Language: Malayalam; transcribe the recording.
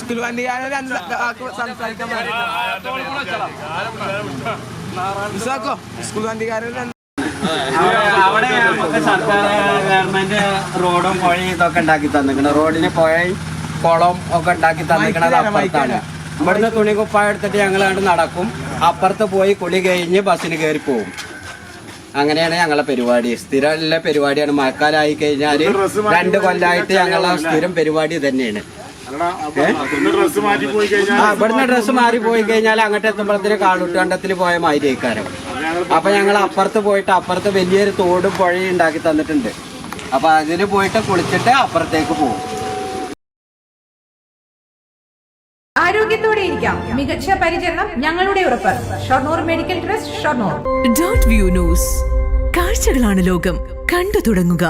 സ്കൂൾ വണ്ടിക്കാരൻ സംസാരിക്കാൻ സ്കൂൾ വണ്ടിക്കാരൻ അവിടെ നമുക്ക് സർക്കാർ ഗവൺമെന്റ് റോഡും പുഴയും ഇതൊക്കെ ഉണ്ടാക്കി തന്നിക്കണം. റോഡിന് പുഴയും കുളം ഒക്കെ ഉണ്ടാക്കി തന്നിക്കണത് അപ്പുറത്താണ്. ഇവിടുന്ന് തുണി കുപ്പായ എടുത്തിട്ട് ഞങ്ങൾ കണ്ട് നടക്കും. അപ്പുറത്ത് പോയി കുളി കഴിഞ്ഞ് ബസ്സിന് കയറി പോകും. അങ്ങനെയാണ് ഞങ്ങളെ പരിപാടി. സ്ഥിരമുള്ള പരിപാടിയാണ്. മഴക്കാലമായി കഴിഞ്ഞാൽ 2 കൊല്ലമായിട്ട് ഞങ്ങളെ സ്ഥിരം പരിപാടി തന്നെയാണ്. ഇവിടുന്ന് ഡ്രസ്സ് മാറി പോയി കഴിഞ്ഞാൽ അങ്ങോട്ട് എത്തുമ്പോഴത്തേന് കാളൂട്ടുകണ്ടത്തിൽ പോയ മാതിരിക്കാരം. അപ്പൊ ഞങ്ങൾ അപ്പുറത്ത് പോയിട്ട് അപ്പുറത്ത് വലിയൊരു തോടും പുഴയും ഉണ്ടാക്കി തന്നിട്ടുണ്ട്. അപ്പൊ അതിന് പോയിട്ട് കുളിച്ചിട്ട് അപ്പുറത്തേക്ക് പോകും. ആരോഗ്യത്തോടെ ഇരിക്കാം. മികച്ച പരിചരണം ഞങ്ങളുടെ ഉറപ്പ്. Shoranur medical trust, Shoranur. Dot view news. കാഴ്ചകളാണ് ലോകം. കണ്ടു തുടങ്ങുക.